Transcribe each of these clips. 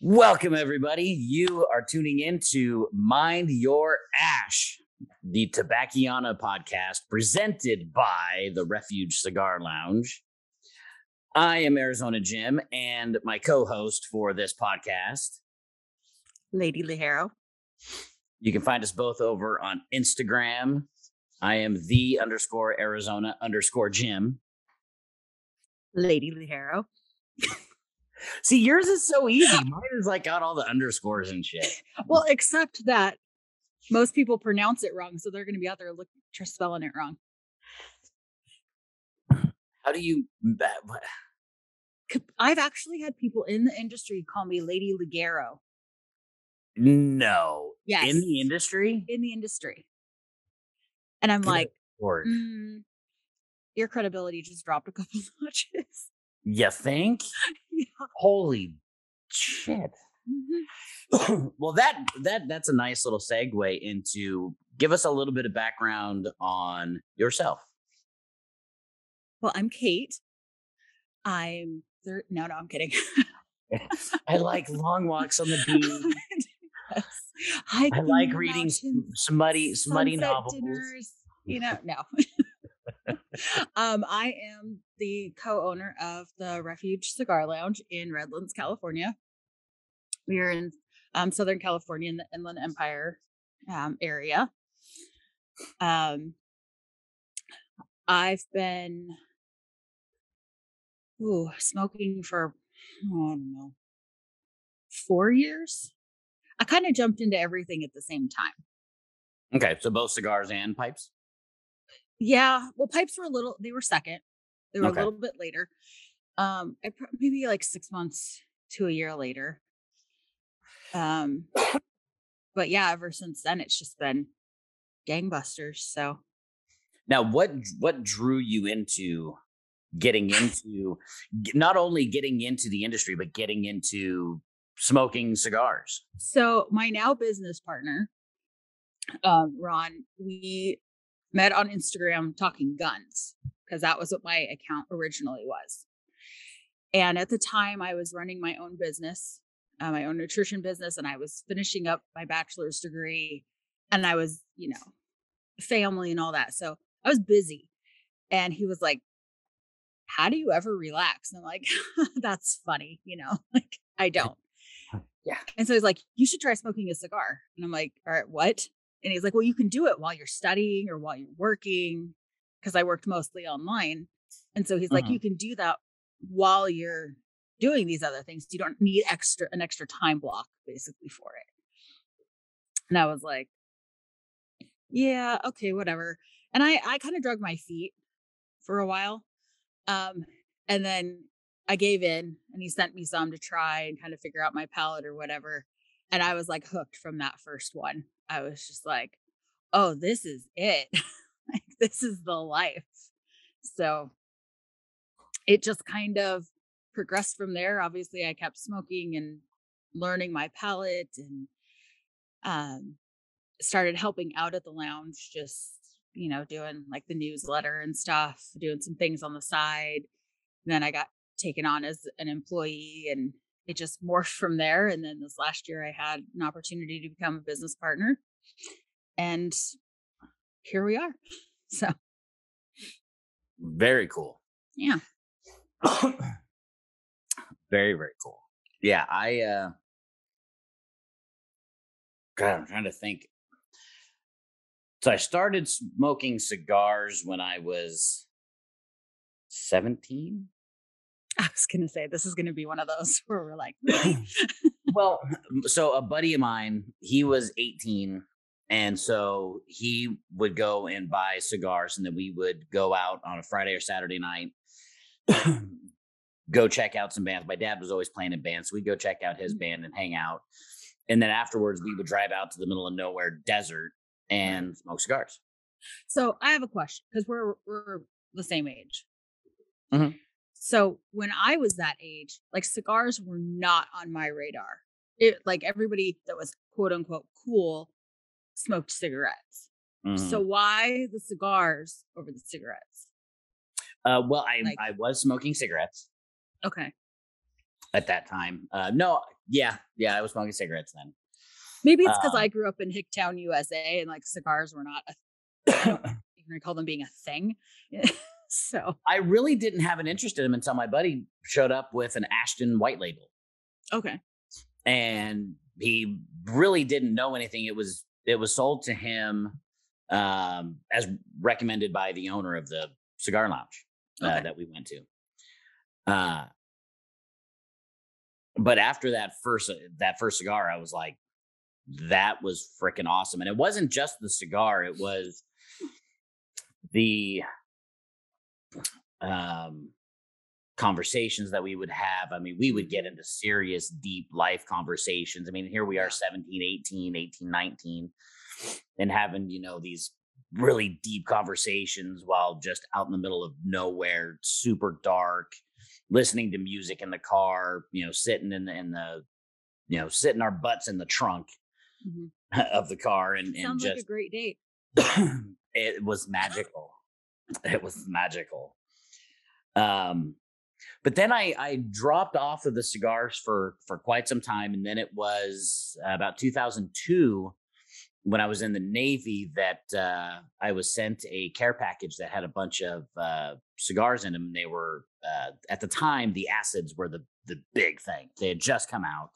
Welcome, everybody. You are tuning in to Mind Your Ash, the Tobaciana podcast presented by the Refuge Cigar Lounge. I am Arizona Jim, and my co-host for this podcast, Lady Ligero. You can find us both over on Instagram. I am _Arizona_Jim. Lady Ligero. See, yours is so easy. Mine is like got all the underscores and shit. Well, except that most people pronounce it wrong, so they're going to be out there spelling it wrong. How do you? I've actually had people in the industry call me Lady Ligero. No. Yes. In the industry? In the industry. And I'm like, your credibility just dropped a couple notches. You think? Yeah. Holy shit. Mm-hmm. Well, that's a nice little segue into give us a little bit of background on yourself. Well, I'm Kate. I'm no, I'm kidding. I like long walks on the beach. Yes. I like reading smutty novels. Dinners, no. I am the co-owner of the Refuge Cigar Lounge in Redlands, California. We are in Southern California in the Inland Empire area. I've been smoking for, I don't know, 4 years. I kind of jumped into everything at the same time. Okay, so both cigars and pipes? Yeah, well, pipes were they were second. They were a little bit later. Maybe like 6 months to a year later. But yeah, ever since then, it's just been gangbusters. So now what drew you into getting into not only getting into the industry, but getting into smoking cigars? So my now business partner, Ron, we met on Instagram talking guns because that was what my account originally was. And at the time I was running my own business, my own nutrition business, and I was finishing up my bachelor's degree, and I was, family and all that. So I was busy. And he was like, how do you ever relax? And I'm like, that's funny. Like I don't. Yeah. And so he's like, you should try smoking a cigar. And I'm like, all right, what? And he's like, well, you can do it while you're studying or while you're working, because I worked mostly online. And so he's like, you can do that while you're doing these other things. You don't need an extra time block basically for it. And I was like, yeah, okay, whatever. And I kind of drug my feet for a while. And then I gave in, and he sent me some to try and kind of figure out my palate or whatever. And I was like hooked from that first one. I was just like, oh, this is it. Like, this is the life. So it just kind of progressed from there. Obviously, I kept smoking and learning my palate, and started helping out at the lounge, just, doing like the newsletter and stuff, doing some things on the side. And then I got taken on as an employee, and it just morphed from there. And then this last year I had an opportunity to become a business partner, and here we are. So very cool. Yeah. Very, very cool. Yeah. God, I'm trying to think. So I started smoking cigars when I was 17. I was going to say, this is going to be one of those where we're like, well, so a buddy of mine, he was 18. And so he would go and buy cigars, and then we would go out on a Friday or Saturday night, go check out some bands. My dad was always playing in bands, so we'd go check out his band and hang out. And then afterwards, we would drive out to the middle of nowhere desert and smoke cigars. So I have a question, because we're the same age. Mm-hmm. So when I was that age, like, cigars were not on my radar. It, like, everybody that was quote unquote cool smoked cigarettes. Mm-hmm. So why the cigars over the cigarettes? Well, I was smoking cigarettes. Okay. at that time. No, yeah, I was smoking cigarettes then. Maybe it's because I grew up in Hicktown, USA, and like cigars were not. I don't even recall them being a thing. So I really didn't have an interest in them until my buddy showed up with an Ashton white label, okay, and he really didn't know anything. It was sold to him as recommended by the owner of the cigar lounge okay, that we went to. But after that first cigar, I was like, that was freaking awesome. And it wasn't just the cigar; it was the conversations that we would have. I mean, we would get into serious, deep life conversations. I mean, here we are 17, 18, 18, 19, and having, these really deep conversations while just out in the middle of nowhere, super dark, listening to music in the car, sitting in the sitting our butts in the trunk of the car and sounds just like a great date. it was magical. It was magical. But then I dropped off of the cigars for quite some time. And then it was about 2002 when I was in the Navy that I was sent a care package that had a bunch of cigars in them. They were, at the time, the acids were the big thing. They had just come out.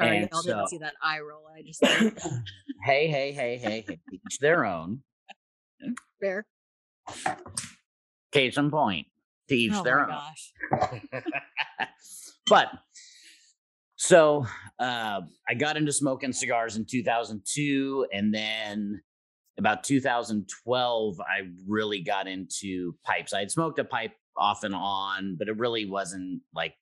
Sorry, And y'all so, didn't see that eye roll. I just hey, each their own. fair. Case in point, to each Oh their my own. gosh. But so I got into smoking cigars in 2002, and then about 2012, I really got into pipes. I had smoked a pipe off and on, but it really wasn't like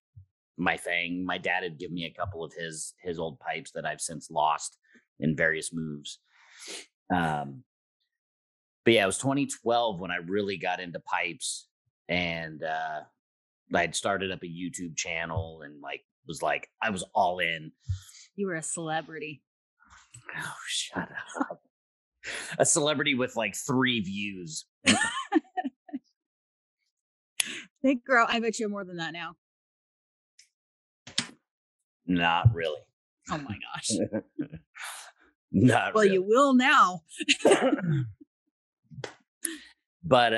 my thing. My dad had given me a couple of his old pipes that I've since lost in various moves. But yeah, it was 2012 when I really got into pipes, and I'd started up a YouTube channel and I was all in. You were a celebrity. Oh, shut up. A celebrity with like 3 views. Hey, girl, I bet you more than that now. Not really. Oh my gosh. Not Well, really. you will now. But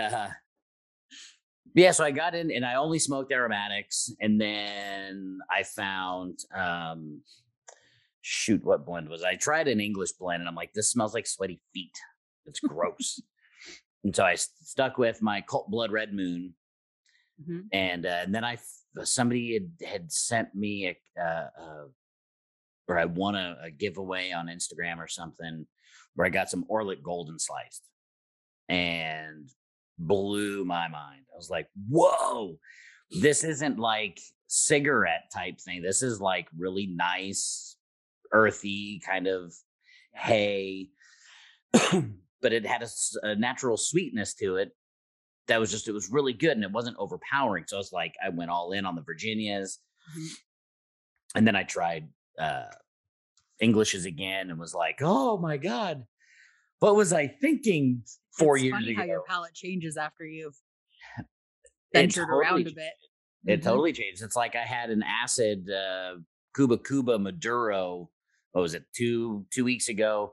yeah, so I got in and I only smoked aromatics, and then I found what blend was I tried an English blend, and I'm like, this smells like sweaty feet. It's gross. And so I stuck with my Cult Blood Red Moon. And then somebody had sent me or I won a giveaway on Instagram or something where I got some Orlik Golden Sliced, and blew my mind. I was like, whoa, this isn't like cigarette type thing. This is like really nice, earthy kind of hay, but it had a natural sweetness to it that was it was really good, and it wasn't overpowering. So I was like, I went all in on the Virginias. And then I tried Englishes again and was like, oh my God, what was I thinking 4 years funny ago? how your palate changes after you've ventured around a bit. It totally changed. It's like I had an acid Cuba Maduro, what was it, 2 weeks ago?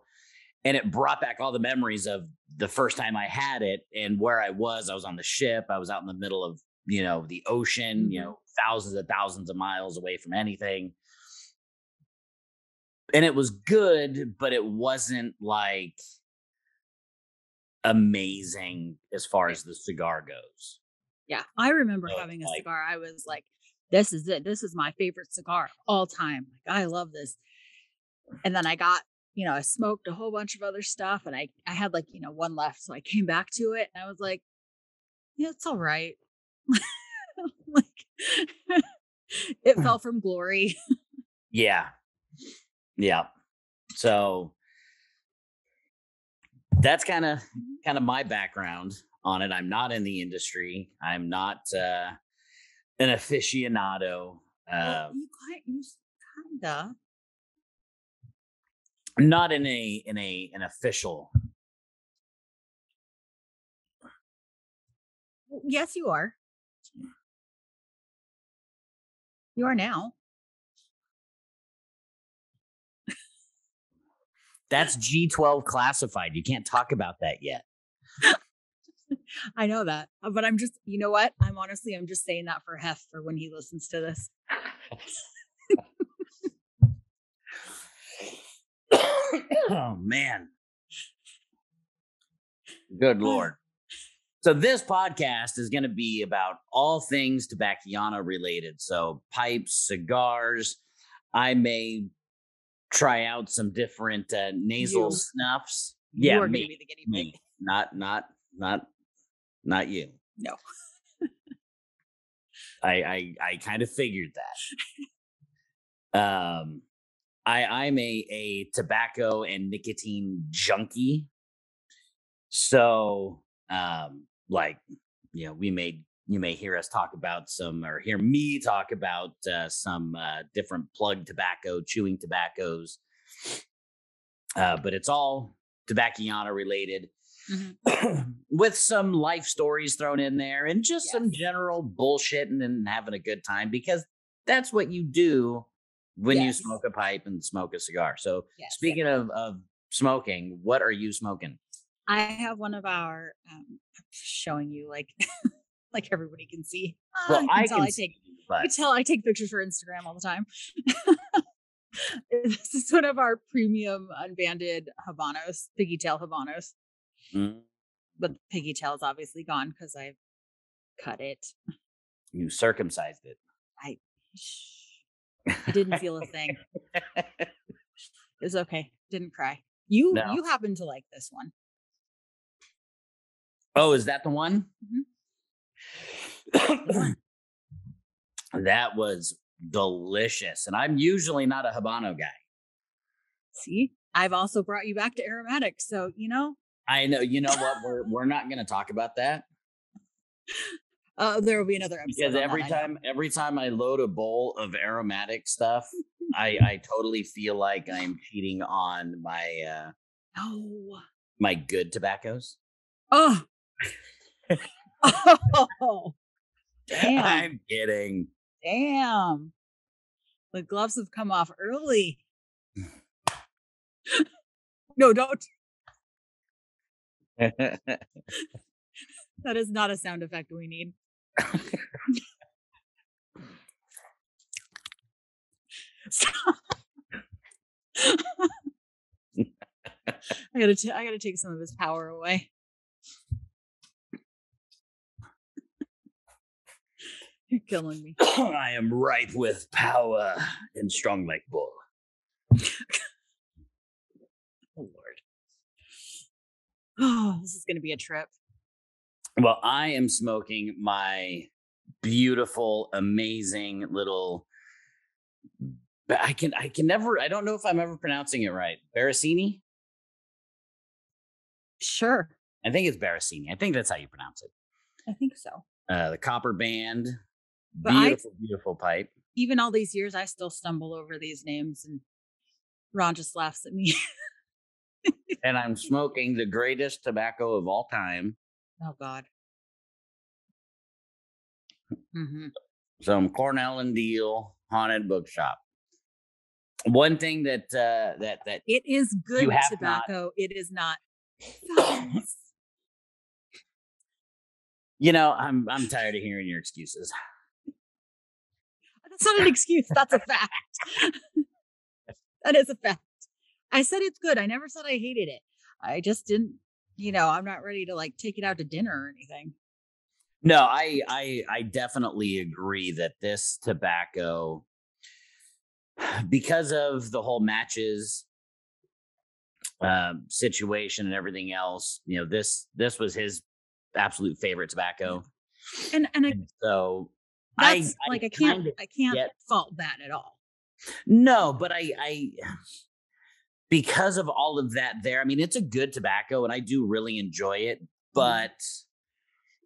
And it brought back all the memories of the first time I had it and where I was. I was on the ship. I was out in the middle of, the ocean, thousands of miles away from anything. And it was good, but it wasn't like amazing as far as the cigar goes. Yeah. I remember having a cigar. I was like, this is it. This is my favorite cigar of all time. Like, I love this. And then I got, I smoked a whole bunch of other stuff, and I had like, one left. So I came back to it and I was like, yeah, it's all right. Like, it fell from glory. Yeah. Yeah. So that's kind of my background on it. I'm not in the industry. I'm not an aficionado. You kinda. Not in an official. Yes, you are. You are now. That's G12 classified. You can't talk about that yet. I know that, but I'm just, you know what? I'm just saying that for Hef for when he listens to this. Oh, man. Good Lord. So this podcast is going to be about all things tobaciana related. So pipes, cigars. I may try out some different nasal snuffs. You are going to be the guinea pig. Not you. No. I kind of figured that. I'm a tobacco and nicotine junkie. So, you may hear us talk about hear me talk about some different plug tobacco, chewing tobaccos. But it's all tobaciana related. Mm-hmm. With some life stories thrown in there and just some general bullshitting and having a good time, because that's what you do when you smoke a pipe and smoke a cigar. So speaking of smoking, what are you smoking? I have one of our, I'm showing you like everybody can see. Well, I take pictures for Instagram all the time. This is one of our premium unbanded Habanos, piggy tail Habanos. But the piggy tail is obviously gone because I've cut it. You circumcised it. I didn't feel a thing. It was okay. Didn't cry. You happen to like this one. Oh, is that the one? Mm-hmm. That was delicious. And I'm usually not a Habano guy. See, I've also brought you back to aromatics. So, I know. You know what? We're not going to talk about that. There will be another episode. Because every time I load a bowl of aromatic stuff, I totally feel like I'm cheating on my my good tobaccos. Oh. Oh. Damn. I'm kidding. Damn. The gloves have come off early. No, don't. That is not a sound effect we need. I gotta take some of his power away. You're killing me. I am ripe with power and strong like bull. Oh, Lord. Oh, this is going to be a trip. Well, I am smoking my beautiful, amazing little... I don't know if I'm ever pronouncing it right. Baracini? Sure. I think it's Baracini. I think that's how you pronounce it. I think so. The copper band. But beautiful pipe. Even all these years, I still stumble over these names, and Ron just laughs at me. And I'm smoking the greatest tobacco of all time. Oh, God. Mm-hmm. Some Cornell and Deal Haunted Bookshop. One thing that it is good tobacco. It is not. I'm tired of hearing your excuses. That's not an excuse. That's a fact. That is a fact. I said it's good. I never said I hated it. I just didn't, I'm not ready to take it out to dinner or anything. No, I definitely agree that this tobacco, because of the whole matches situation and everything else, this was his absolute favorite tobacco. And so that's I can't fault that at all. No, but I because of all of that there, I mean, it's a good tobacco and I do really enjoy it, but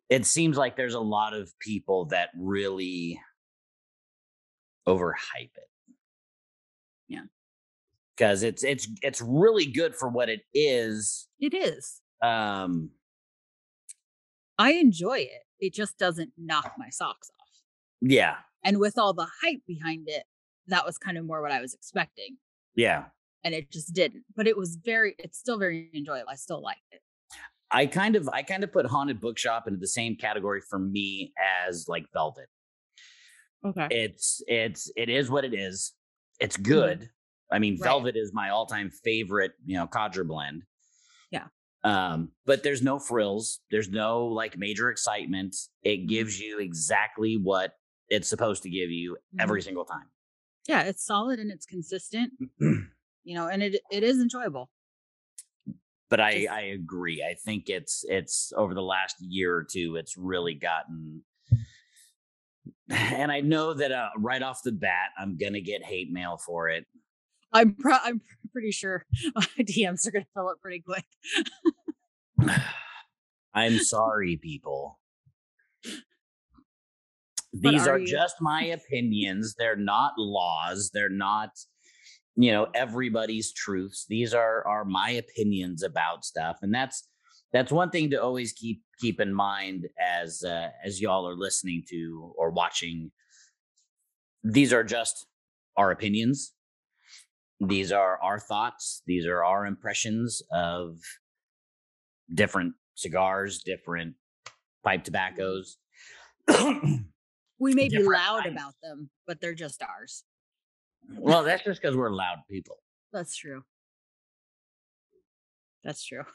it seems like there's a lot of people that really overhype it. Yeah. Because it's really good for what it is. It is. I enjoy it. It just doesn't knock my socks off. Yeah. And with all the hype behind it, that was kind of more what I was expecting. Yeah. And it just didn't. But it's still very enjoyable. I still like it. I kind of put Haunted Bookshop into the same category for me as like Velvet. Okay. It is what it is. It's good. Mm-hmm. I mean, Right. Velvet is my all-time favorite, Codger blend. Yeah. But there's no frills. There's no like major excitement. It gives you exactly what it's supposed to give you every single time. Yeah, it's solid and it's consistent. And it is enjoyable. But I agree. I think it's over the last year or two, it's really gotten. And I know that right off the bat, I'm gonna get hate mail for it. I'm pretty sure my DMs are gonna fill up pretty quick. I'm sorry, people. These are just my opinions. They're not laws. They're not, everybody's truths. These are my opinions about stuff, and that's one thing to always keep in mind as y'all are listening to or watching. These are just our opinions. These are our thoughts. These are our impressions of different cigars, different pipe tobaccos. We may be loud about them, but they're just ours. Well, that's just because we're loud people. That's true. That's true.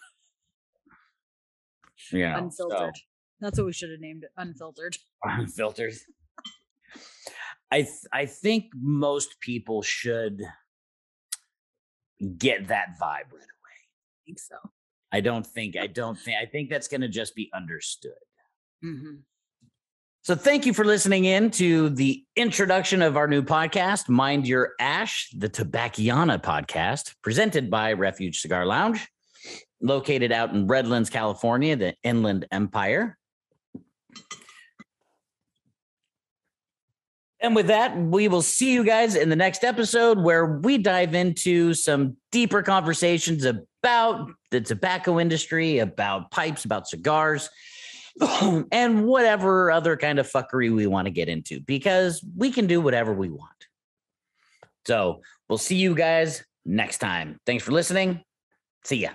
Yeah. Unfiltered. That's what we should have named it. Unfiltered. Unfiltered. I think most people should get that vibe right away. I think so. I think that's going to just be understood. Mm-hmm. So thank you for listening in to the introduction of our new podcast, Mind Your Ash, the Tobaciana podcast, presented by Refuge Cigar Lounge, located out in Redlands, California, the Inland Empire. And with that, we will see you guys in the next episode where we dive into some deeper conversations about the tobacco industry, about pipes, about cigars, and whatever other kind of fuckery we want to get into, because we can do whatever we want. So we'll see you guys next time. Thanks for listening. See ya.